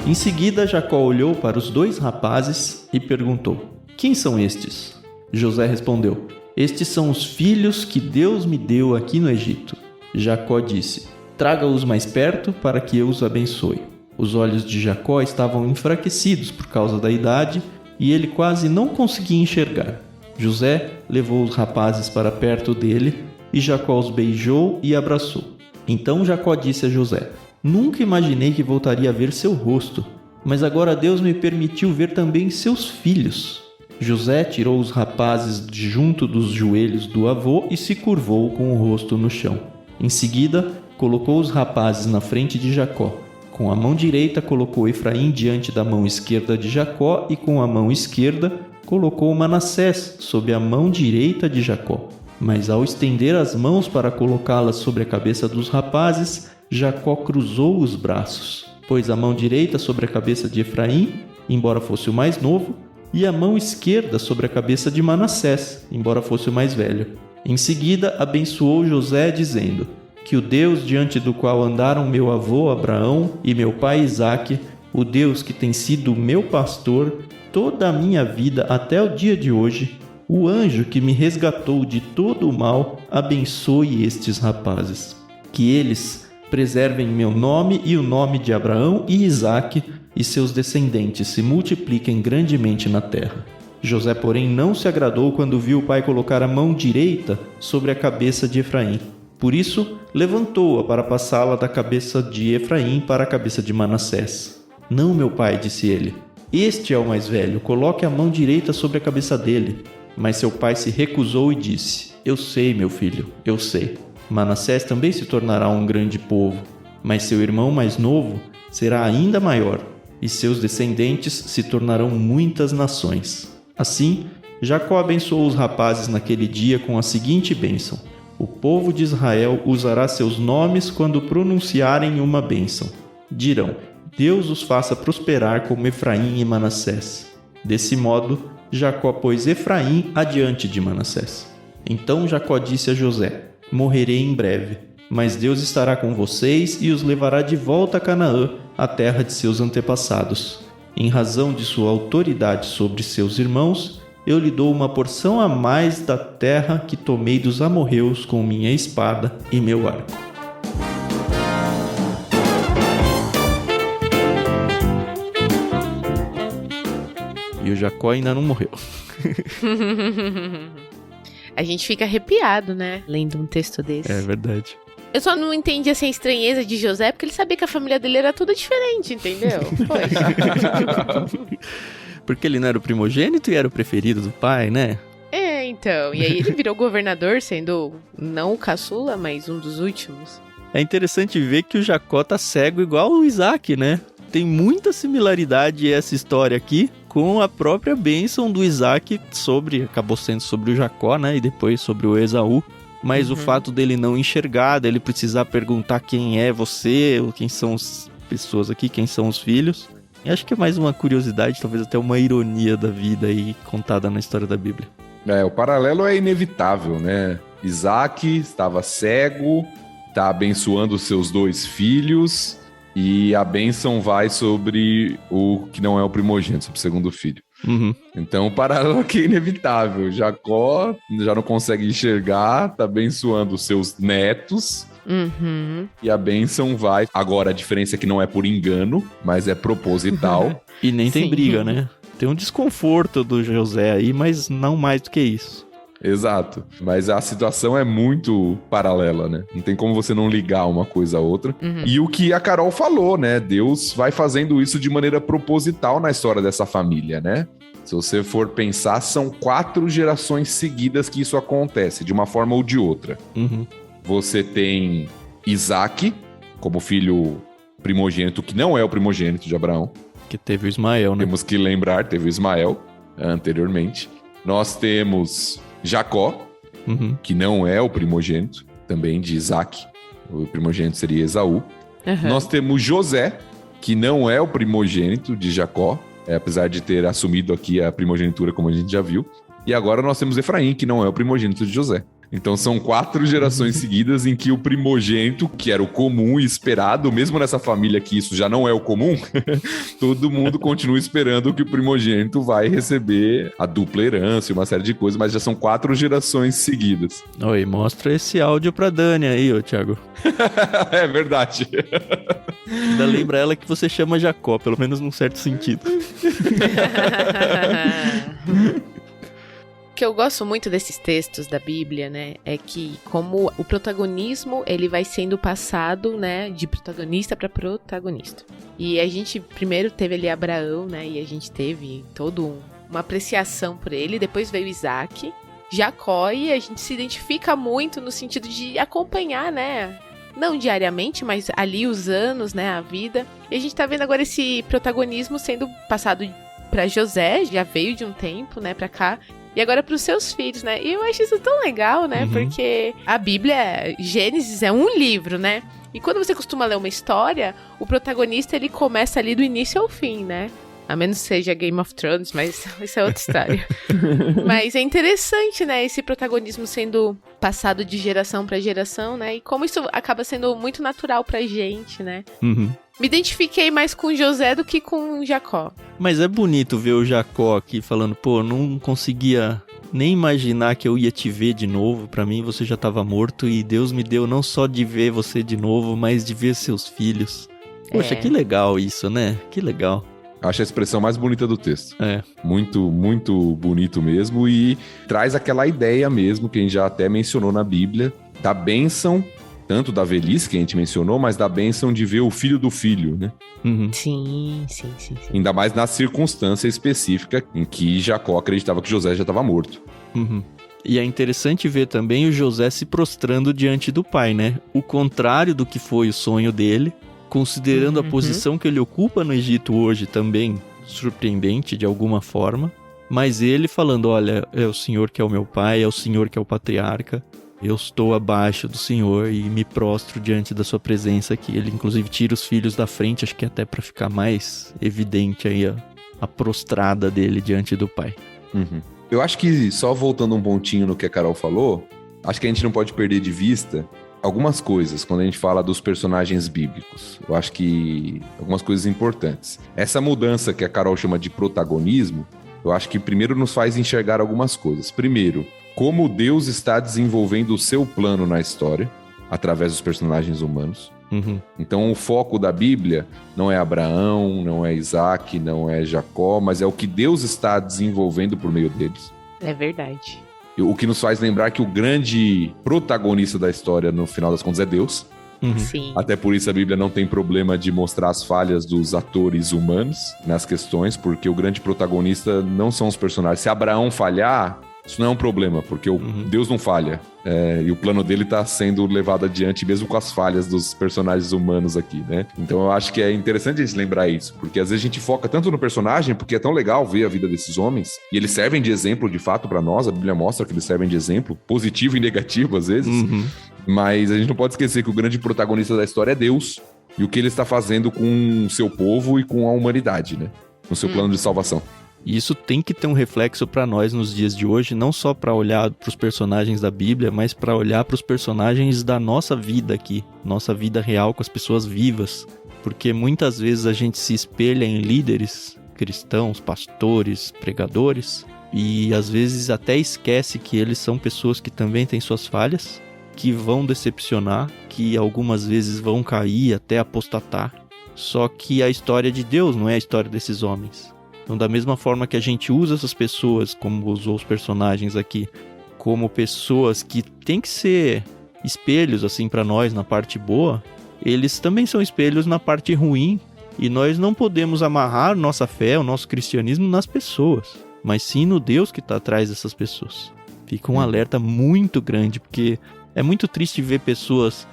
Em seguida, Jacó olhou para os 2 rapazes e perguntou: Quem são estes? José respondeu: Estes são os filhos que Deus me deu aqui no Egito. Jacó disse: traga-os mais perto para que eu os abençoe. Os olhos de Jacó estavam enfraquecidos por causa da idade e ele quase não conseguia enxergar. José levou os rapazes para perto dele e Jacó os beijou e abraçou. Então Jacó disse a José: nunca imaginei que voltaria a ver seu rosto, mas agora Deus me permitiu ver também seus filhos. José tirou os rapazes de junto dos joelhos do avô e se curvou com o rosto no chão. Em seguida, colocou os rapazes na frente de Jacó. Com a mão direita colocou Efraim diante da mão esquerda de Jacó e com a mão esquerda colocou Manassés sob a mão direita de Jacó. Mas ao estender as mãos para colocá-las sobre a cabeça dos rapazes, Jacó cruzou os braços, pôs a mão direita sobre a cabeça de Efraim, embora fosse o mais novo, e a mão esquerda sobre a cabeça de Manassés, embora fosse o mais velho. Em seguida, abençoou José, dizendo: que o Deus diante do qual andaram meu avô Abraão e meu pai Isaque, o Deus que tem sido meu pastor toda a minha vida até o dia de hoje, o anjo que me resgatou de todo o mal, abençoe estes rapazes. Que eles preservem meu nome e o nome de Abraão e Isaque, e seus descendentes se multipliquem grandemente na terra. José, porém, não se agradou quando viu o pai colocar a mão direita sobre a cabeça de Efraim. Por isso, levantou-a para passá-la da cabeça de Efraim para a cabeça de Manassés. Não, meu pai, disse ele. Este é o mais velho, coloque a mão direita sobre a cabeça dele. Mas seu pai se recusou e disse: eu sei, meu filho, eu sei. Manassés também se tornará um grande povo, mas seu irmão mais novo será ainda maior, e seus descendentes se tornarão muitas nações. Assim, Jacó abençoou os rapazes naquele dia com a seguinte bênção: o povo de Israel usará seus nomes quando pronunciarem uma bênção. Dirão: Deus os faça prosperar como Efraim e Manassés. Desse modo, Jacó pôs Efraim adiante de Manassés. Então Jacó disse a José: morrerei em breve, mas Deus estará com vocês e os levará de volta a Canaã, a terra de seus antepassados. Em razão de sua autoridade sobre seus irmãos, eu lhe dou uma porção a mais da terra que tomei dos amorreus com minha espada e meu arco. E o Jacó ainda não morreu. A gente fica arrepiado, né? Lendo um texto desse. É verdade. Eu só não entendi assim, a estranheza de José, porque ele sabia que a família dele era tudo diferente, entendeu? Poxa. Porque ele não era o primogênito e era o preferido do pai, né? É, então. E aí ele virou governador, sendo não o caçula, mas um dos últimos. É interessante ver que o Jacó tá cego igual o Isaque, né? Tem muita similaridade essa história aqui com a própria bênção do Isaque acabou sendo sobre o Jacó, né? E depois sobre o Esaú. Mas o fato dele não enxergar, dele precisar perguntar quem é você, ou quem são as pessoas aqui, quem são os filhos. E acho que é mais uma curiosidade, talvez até uma ironia da vida aí contada na história da Bíblia. O paralelo é inevitável, né? Isaque estava cego, está abençoando seus 2 filhos, e a bênção vai sobre o que não é o primogênito, sobre o segundo filho. Uhum. Então o paralelo aqui é inevitável. Jacó já não consegue enxergar, tá abençoando os seus netos. E a bênção vai. Agora a diferença é que não é por engano, mas é proposital. E nem tem briga, né? Tem um desconforto do José aí, mas não mais do que isso. Exato, mas a situação é muito paralela, né? Não tem como você não ligar uma coisa a outra. E o que a Carol falou, né? Deus vai fazendo isso de maneira proposital na história dessa família, né? Se você for pensar, são 4 gerações seguidas que isso acontece, de uma forma ou de outra. Você tem Isaque como filho primogênito, que não é o primogênito de Abraão. Que teve o Ismael, né? Temos que lembrar, teve o Ismael anteriormente. Nós temos Jacó, que não é o primogênito, também de Isaque. O primogênito seria Esaú. Nós temos José, que não é o primogênito de Jacó, apesar de ter assumido aqui a primogenitura, como a gente já viu. E agora nós temos Efraim, que não é o primogênito de José. Então são 4 gerações seguidas em que o primogênito, que era o comum e esperado, mesmo nessa família que isso já não é o comum, todo mundo continua esperando que o primogênito vai receber a dupla herança e uma série de coisas, mas já são 4 gerações seguidas. Oi, mostra esse áudio pra Dani aí, ô Thiago. É verdade. Ainda lembra ela que você chama Jacó, pelo menos num certo sentido. O que eu gosto muito desses textos da Bíblia, né, é que como o protagonismo, ele vai sendo passado, né, de protagonista para protagonista. E a gente primeiro teve ali Abraão, né, e a gente teve uma apreciação por ele, depois veio Isaac, Jacó, e a gente se identifica muito no sentido de acompanhar, né, não diariamente, mas ali os anos, né, a vida. E a gente tá vendo agora esse protagonismo sendo passado para José, já veio de um tempo, né, para cá. E agora pros seus filhos, né? E eu acho isso tão legal, né? Porque a Bíblia, Gênesis, é um livro, né? E quando você costuma ler uma história, o protagonista, ele começa ali do início ao fim, né? A menos que seja Game of Thrones, mas isso é outra história. Mas é interessante, né? Esse protagonismo sendo passado de geração pra geração, né? E como isso acaba sendo muito natural pra gente, né? Me identifiquei mais com José do que com Jacó. Mas é bonito ver o Jacó aqui falando, pô, não conseguia nem imaginar que eu ia te ver de novo. Pra mim você já estava morto e Deus me deu não só de ver você de novo, mas de ver seus filhos. Poxa, que legal isso, né? Que legal. Acho a expressão mais bonita do texto. É. Muito, muito bonito mesmo, e traz aquela ideia mesmo que a gente já até mencionou na Bíblia, da bênção, tanto da velhice que a gente mencionou, mas da bênção de ver o filho do filho, né? Sim. Ainda mais na circunstância específica em que Jacó acreditava que José já estava morto. E é interessante ver também o José se prostrando diante do pai, né? O contrário do que foi o sonho dele, considerando a posição que ele ocupa no Egito hoje também, surpreendente de alguma forma. Mas ele falando, olha, é o Senhor que é o meu pai, é o Senhor que é o patriarca. Eu estou abaixo do Senhor e me prostro diante da sua presença aqui. Ele inclusive tira os filhos da frente, acho que até para ficar mais evidente aí a prostrada dele diante do pai. Eu acho que, só voltando um pontinho no que a Carol falou, acho que a gente não pode perder de vista algumas coisas quando a gente fala dos personagens bíblicos. Eu acho que algumas coisas importantes. Essa mudança que a Carol chama de protagonismo, eu acho que primeiro nos faz enxergar algumas coisas. Primeiro, como Deus está desenvolvendo o seu plano na história, através dos personagens humanos. Então o foco da Bíblia não é Abraão, não é Isaac, não é Jacó, mas é o que Deus está desenvolvendo por meio deles. É verdade. O que nos faz lembrar que o grande protagonista da história, no final das contas, é Deus. Sim. Até por isso a Bíblia não tem problema de mostrar as falhas dos atores humanos nas questões, porque o grande protagonista não são os personagens. Se Abraão falhar, isso não é um problema, porque Deus não falha. E o plano dele está sendo levado adiante, mesmo com as falhas dos personagens humanos aqui, né? Então eu acho que é interessante a gente lembrar isso, porque às vezes a gente foca tanto no personagem, porque é tão legal ver a vida desses homens, e eles servem de exemplo, de fato, para nós. A Bíblia mostra que eles servem de exemplo, positivo e negativo, às vezes. Mas a gente não pode esquecer que o grande protagonista da história é Deus, e o que ele está fazendo com o seu povo e com a humanidade, né? No seu plano de salvação. E isso tem que ter um reflexo para nós nos dias de hoje, não só para olhar para os personagens da Bíblia, mas para olhar para os personagens da nossa vida aqui, nossa vida real com as pessoas vivas. Porque muitas vezes a gente se espelha em líderes cristãos, pastores, pregadores, e às vezes até esquece que eles são pessoas que também têm suas falhas, que vão decepcionar, que algumas vezes vão cair até apostatar. Só que a história de Deus não é a história desses homens. Então, da mesma forma que a gente usa essas pessoas, como usou os personagens aqui, como pessoas que têm que ser espelhos, assim, para nós na parte boa, eles também são espelhos na parte ruim, e nós não podemos amarrar nossa fé, o nosso cristianismo nas pessoas, mas sim no Deus que está atrás dessas pessoas. Fica um alerta muito grande, porque é muito triste ver pessoas,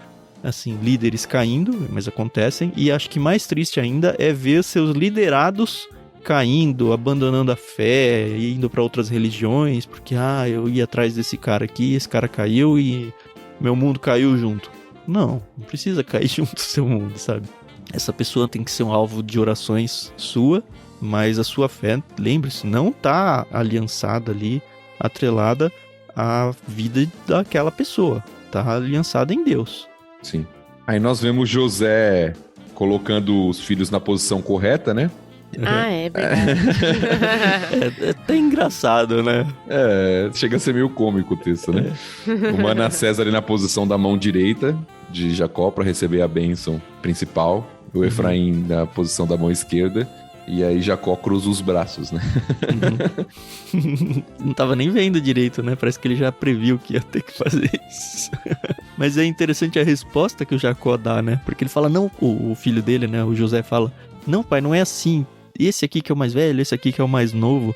assim, líderes caindo, mas acontecem, e acho que mais triste ainda é ver seus liderados caindo, abandonando a fé, indo para outras religiões, porque eu ia atrás desse cara aqui, esse cara caiu e meu mundo caiu junto. Não precisa cair junto do seu mundo, sabe? Essa pessoa tem que ser um alvo de orações sua, mas a sua fé, lembre-se, não tá aliançada ali, atrelada a vida daquela pessoa. Tá aliançada em Deus. Sim. Aí nós vemos José colocando os filhos na posição correta, né? Ah, é verdade. É até engraçado, né? Chega a ser meio cômico o texto, né? O Manassés ali na posição da mão direita de Jacó para receber a bênção principal. O Efraim na posição da mão esquerda. E aí Jacó cruza os braços, né? Não tava nem vendo direito, né? Parece que ele já previu que ia ter que fazer isso. Mas é interessante a resposta que o Jacó dá, né? Porque ele fala, não, o filho dele, né? O José fala, não, pai, não é assim. Esse aqui que é o mais velho, esse aqui que é o mais novo.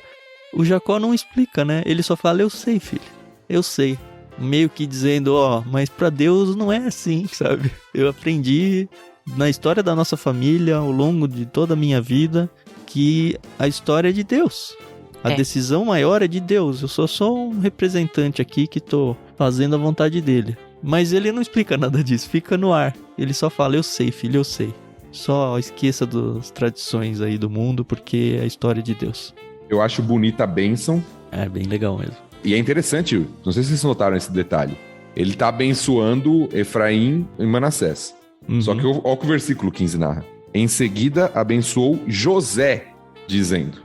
O Jacó não explica, né? Ele só fala, eu sei, filho, eu sei. Meio que dizendo, mas pra Deus não é assim, sabe? Eu aprendi na história da nossa família, ao longo de toda a minha vida, que a história é de Deus. A decisão maior é de Deus. Eu sou só um representante aqui que tô fazendo a vontade dele. Mas ele não explica nada disso, fica no ar. Ele só fala, eu sei, filho, eu sei. Só esqueça das tradições aí do mundo, porque é a história de Deus. Eu acho bonita a bênção. É bem legal mesmo. E é interessante, não sei se vocês notaram esse detalhe. Ele tá abençoando Efraim e Manassés. Só que olha o que o versículo 15 narra. Em seguida, abençoou José, dizendo.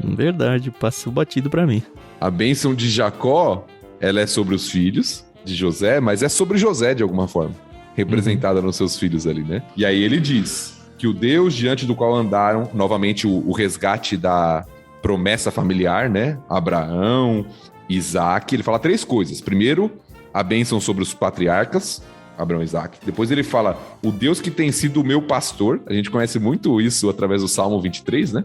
Verdade, passou batido pra mim. A bênção de Jacó, ela é sobre os filhos de José, mas é sobre José de alguma forma. Representada nos seus filhos ali, né? E aí ele diz que o Deus diante do qual andaram, novamente o resgate da promessa familiar, né? Abraão, Isaac, ele fala 3 coisas. Primeiro, a bênção sobre os patriarcas, Abraão e Isaac. Depois ele fala, o Deus que tem sido o meu pastor. A gente conhece muito isso através do Salmo 23, né?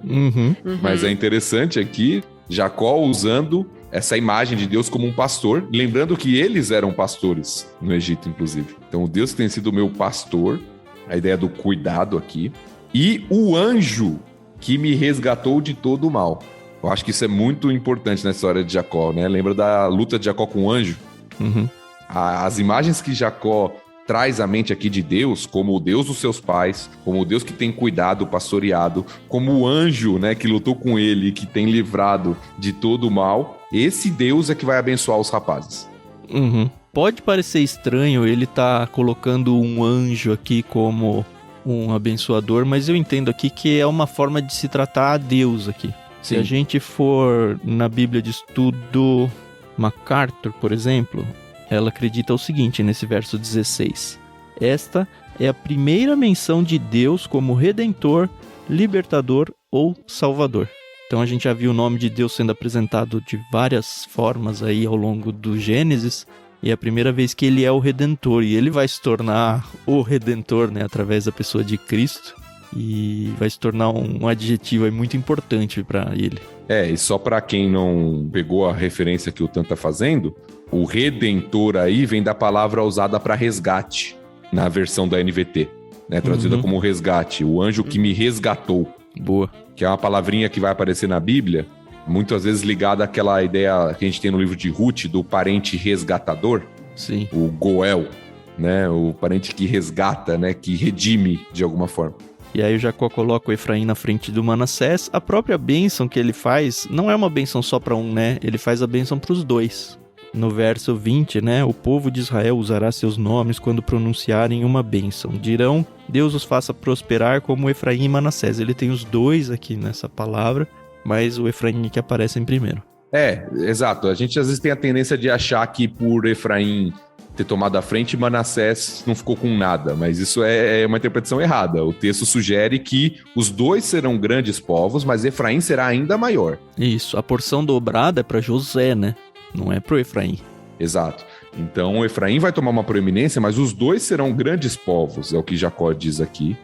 Mas é interessante aqui, Jacó usando essa imagem de Deus como um pastor, lembrando que eles eram pastores no Egito, inclusive. Então, o Deus que tem sido o meu pastor, a ideia do cuidado aqui, e o anjo que me resgatou de todo o mal. Eu acho que isso é muito importante na história de Jacó, né? Lembra da luta de Jacó com o anjo? As imagens que Jacó traz à mente aqui de Deus, como o Deus dos seus pais, como o Deus que tem cuidado, pastoreado, como o anjo, né, que lutou com ele, que tem livrado de todo o mal, esse Deus é que vai abençoar os rapazes. Pode parecer estranho ele tá colocando um anjo aqui como um abençoador, mas eu entendo aqui que é uma forma de se tratar a Deus aqui. Sim. Se a gente for na Bíblia de Estudo MacArthur, por exemplo, ela acredita o seguinte nesse verso 16. Esta é a primeira menção de Deus como Redentor, Libertador ou Salvador. Então a gente já viu o nome de Deus sendo apresentado de várias formas aí ao longo do Gênesis. E é a primeira vez que ele é o Redentor. E ele vai se tornar o Redentor, né, através da pessoa de Cristo. E vai se tornar um adjetivo aí muito importante para ele. E só para quem não pegou a referência que o Tan tá fazendo, o Redentor aí vem da palavra usada para resgate, na versão da NVT, né, traduzida como resgate, o anjo que me resgatou. Boa. Que é uma palavrinha que vai aparecer na Bíblia, muitas vezes ligada àquela ideia que a gente tem no livro de Ruth, do parente resgatador. Sim. O Goel, né, o parente que resgata, né, que redime de alguma forma. E aí o Jacó coloca o Efraim na frente do Manassés. A própria bênção que ele faz não é uma bênção só para um, né? Ele faz a bênção para os dois. No verso 20, né? O povo de Israel usará seus nomes quando pronunciarem uma bênção. Dirão, Deus os faça prosperar como Efraim e Manassés. Ele tem os dois aqui nessa palavra, mas o Efraim que aparece em primeiro. Exato. A gente às vezes tem a tendência de achar que por Efraim ter tomado a frente, Manassés não ficou com nada, mas isso é uma interpretação errada. O texto sugere que os dois serão grandes povos, mas Efraim será ainda maior. Isso, a porção dobrada é para José, né? Não é pro Efraim. Exato. Então Efraim vai tomar uma proeminência, mas os dois serão grandes povos, é o que Jacó diz aqui.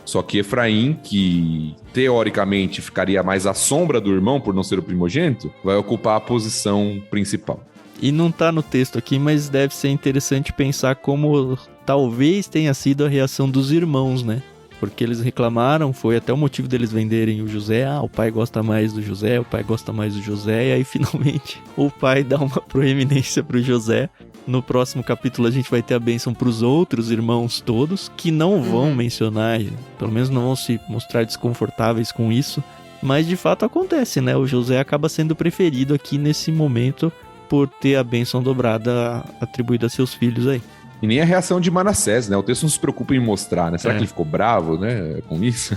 Só que Efraim, que teoricamente ficaria mais à sombra do irmão por não ser o primogênito, vai ocupar a posição principal. E não tá no texto aqui, mas deve ser interessante pensar como talvez tenha sido a reação dos irmãos, né? Porque eles reclamaram, foi até o motivo deles venderem o José. O pai gosta mais do José, o pai gosta mais do José. E aí, finalmente, o pai dá uma proeminência pro José. No próximo capítulo, a gente vai ter a bênção pros outros irmãos todos, que não vão mencionar, pelo menos não vão se mostrar desconfortáveis com isso. Mas, de fato, acontece, né? O José acaba sendo preferido aqui nesse momento por ter a bênção dobrada atribuída a seus filhos aí. E nem a reação de Manassés, né? O texto não se preocupa em mostrar, né? Será que ele ficou bravo, né, com isso?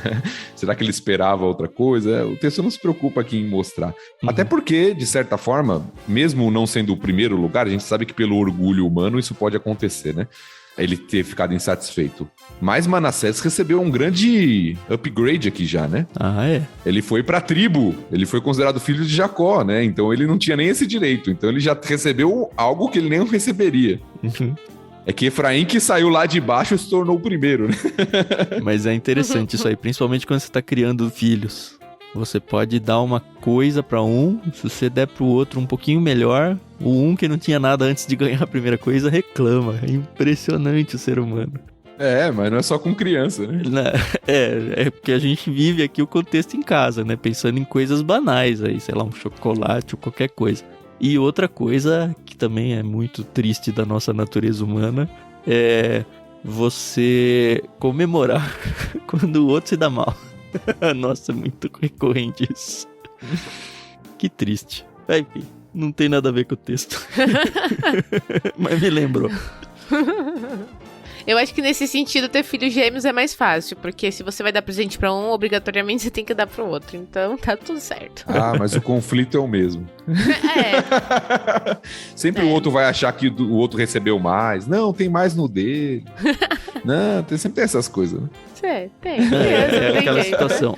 Será que ele esperava outra coisa? O texto não se preocupa aqui em mostrar. Até porque, de certa forma, mesmo não sendo o primeiro lugar, a gente sabe que pelo orgulho humano isso pode acontecer, né? Ele ter ficado insatisfeito. Mas Manassés recebeu um grande upgrade aqui já, né? Ah, é? Ele foi pra tribo, ele foi considerado filho de Jacó, né? Então ele não tinha nem esse direito. Então ele já recebeu algo que ele nem receberia. É que Efraim que saiu lá de baixo se tornou o primeiro, né? Mas é interessante isso aí, principalmente quando você tá criando filhos. Você pode dar uma coisa pra um, se você der pro outro um pouquinho melhor, o um que não tinha nada antes de ganhar a primeira coisa reclama. É impressionante o ser humano. É, mas não é só com criança, né? É porque a gente vive aqui o contexto em casa, né? Pensando em coisas banais aí, sei lá, um chocolate ou qualquer coisa. E outra coisa que também é muito triste da nossa natureza humana é você comemorar quando o outro se dá mal. Nossa, é muito recorrente isso. Que triste. Enfim, não tem nada a ver com o texto. Mas me lembrou. Eu acho que nesse sentido ter filhos gêmeos é mais fácil, porque se você vai dar presente pra um, obrigatoriamente você tem que dar pro outro. Então tá tudo certo. Ah, mas o conflito é o mesmo. Sempre o outro vai achar que o outro recebeu mais. Não, tem mais no dele. Não, sempre tem essas coisas, né? Tem. É aquela situação.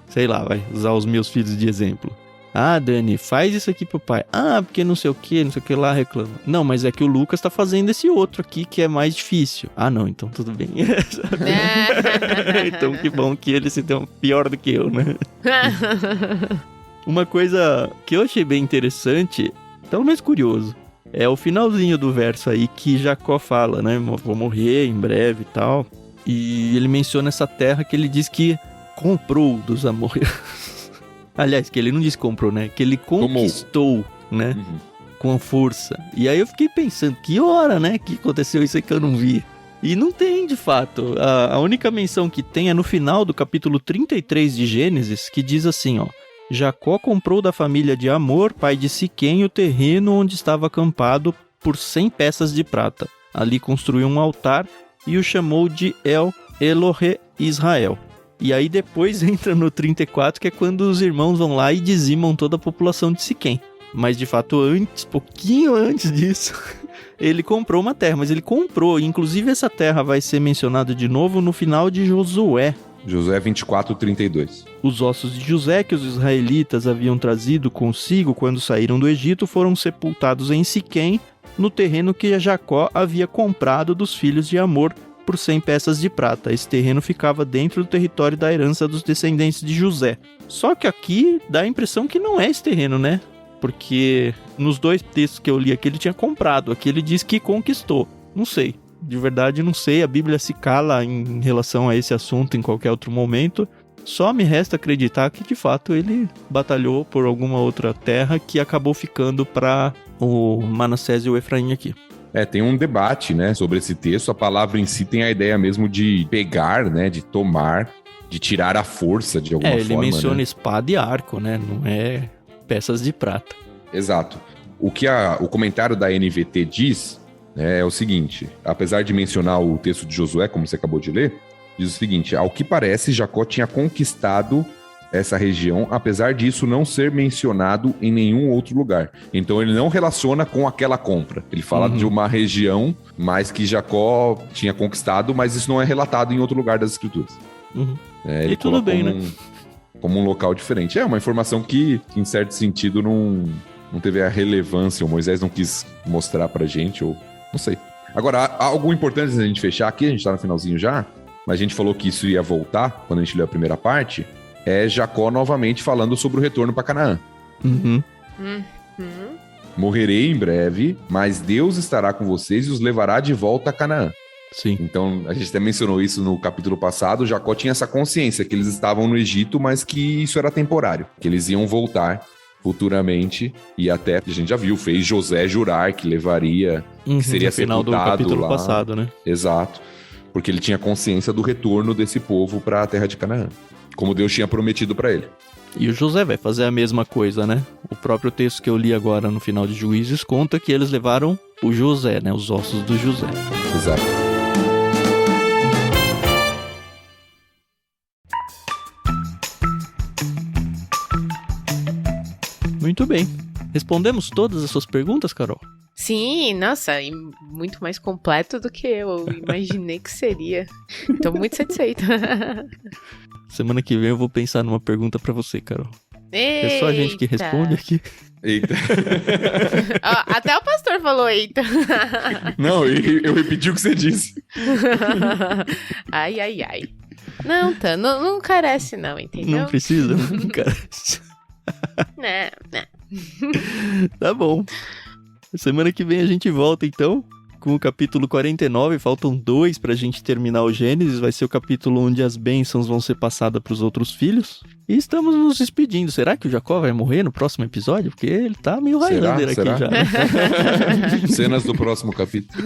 Sei lá, vai usar os meus filhos de exemplo. Ah, Dani, faz isso aqui pro pai. Ah, porque não sei o que lá reclama. Não, mas é que o Lucas tá fazendo esse outro aqui que é mais difícil. Ah, não, então tudo bem. Então que bom que ele se deu pior do que eu, né? Uma coisa que eu achei bem interessante, pelo menos curioso, é o finalzinho do verso aí que Jacó fala, né? Vou morrer em breve e tal. E ele menciona essa terra que ele diz que comprou dos amorreus. Aliás, que ele não disse comprou, né? Que ele conquistou, né? Com força. E aí eu fiquei pensando, que hora, né? Que aconteceu isso aí que eu não vi. E não tem, de fato. A única menção que tem é no final do capítulo 33 de Gênesis, que diz assim, ó. Jacó comprou da família de Amor, pai de Siquém, o terreno onde estava acampado por 100 peças de prata. Ali construiu um altar e o chamou de El Elohe Israel. E aí depois entra no 34, que é quando os irmãos vão lá e dizimam toda a população de Siquém. Mas de fato antes, pouquinho antes disso, ele comprou uma terra. Mas ele comprou, inclusive essa terra vai ser mencionada de novo no final de Josué. Josué 24:32. Os ossos de José que os israelitas haviam trazido consigo quando saíram do Egito foram sepultados em Siquém, no terreno que Jacó havia comprado dos filhos de Amor por 100 peças de prata. Esse terreno ficava dentro do território da herança dos descendentes de José. Só que aqui dá a impressão que não é esse terreno, né? Porque nos dois textos que eu li aqui ele tinha comprado, aqui ele diz que conquistou. Não sei, de verdade não sei, a Bíblia se cala em relação a esse assunto em qualquer outro momento. Só me resta acreditar que de fato ele batalhou por alguma outra terra que acabou ficando para o Manassés e o Efraim aqui. Tem um debate, né, sobre esse texto. A palavra em si tem a ideia mesmo de pegar, né, de tomar, de tirar a força de alguma forma. Ele menciona, né? Espada e arco, né, não é peças de prata. Exato. O que o comentário da NVT diz, né, é o seguinte, apesar de mencionar o texto de Josué, como você acabou de ler, diz o seguinte: ao que parece, Jacó tinha conquistado essa região, apesar disso não ser mencionado em nenhum outro lugar. Então ele não relaciona com aquela compra. Ele fala de uma região, mas que Jacó tinha conquistado, mas isso não é relatado em outro lugar das escrituras. E tudo bem, né? Como um local diferente. É uma informação que em certo sentido, não teve a relevância. O Moisés não quis mostrar pra gente, ou não sei. Agora, algo importante antes da gente fechar aqui, a gente tá no finalzinho já, mas a gente falou que isso ia voltar quando a gente leu a primeira parte. É Jacó novamente falando sobre o retorno para Canaã. Morrerei em breve, mas Deus estará com vocês e os levará de volta a Canaã. Sim. Então, a gente até mencionou isso no capítulo passado. Jacó tinha essa consciência que eles estavam no Egito, mas que isso era temporário, que eles iam voltar futuramente, e até, a gente já viu, fez José jurar que levaria, que seria no final do capítulo passado, né? Exato, porque ele tinha consciência do retorno desse povo para a terra de Canaã, como Deus tinha prometido para ele. E o José vai fazer a mesma coisa, né? O próprio texto que eu li agora no final de Juízes conta que eles levaram o José, né? Os ossos do José. Exato. Muito bem. Respondemos todas as suas perguntas, Carol? Sim, nossa, e muito mais completo do que eu imaginei que seria. Tô muito satisfeita. Semana que vem eu vou pensar numa pergunta pra você, Carol. Eita. É só a gente que responde aqui. Eita. Ó, até o pastor falou eita. Não, eu repeti o que você disse. Ai, ai, ai. Não, tá, não carece não, entendeu? Não precisa, cara. Não. Tá bom. Semana que vem a gente volta, então, com o capítulo 49. Faltam 2 pra gente terminar o Gênesis. Vai ser o capítulo onde as bênçãos vão ser passadas pros outros filhos. E estamos nos despedindo. Será que o Jacó vai morrer no próximo episódio? Porque ele tá meio Highlander aqui já. Né? Cenas do próximo capítulo.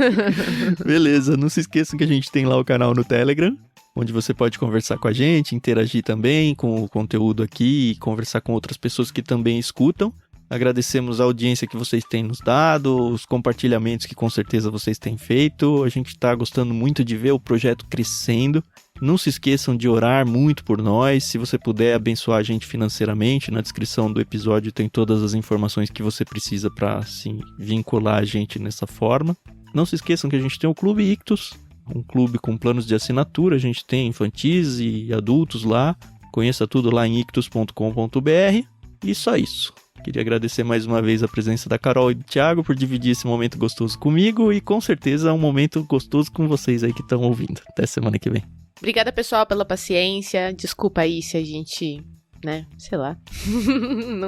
Beleza, não se esqueçam que a gente tem lá o canal no Telegram, onde você pode conversar com a gente, interagir também com o conteúdo aqui e conversar com outras pessoas que também escutam. Agradecemos a audiência que vocês têm nos dado, os compartilhamentos que com certeza vocês têm feito. A gente está gostando muito de ver o projeto crescendo. Não se esqueçam de orar muito por nós. Se você puder abençoar a gente financeiramente, na descrição do episódio tem todas as informações que você precisa para assim, vincular a gente nessa forma. Não se esqueçam que a gente tem o Clube Ictus, um clube com planos de assinatura. A gente tem infantis e adultos lá. Conheça tudo lá em ictus.com.br. E só isso. Queria agradecer mais uma vez a presença da Carol e do Thiago por dividir esse momento gostoso comigo e com certeza é um momento gostoso com vocês aí que estão ouvindo. Até semana que vem. Obrigada, pessoal, pela paciência. Desculpa aí se a gente, né, sei lá.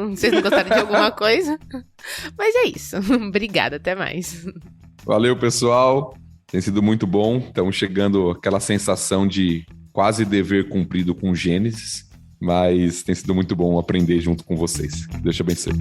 Vocês não gostaram de alguma coisa? Mas é isso. Obrigada, até mais. Valeu, pessoal. Tem sido muito bom. Estamos chegando àquela sensação de quase dever cumprido com Gênesis. Mas tem sido muito bom aprender junto com vocês. Deus te abençoe.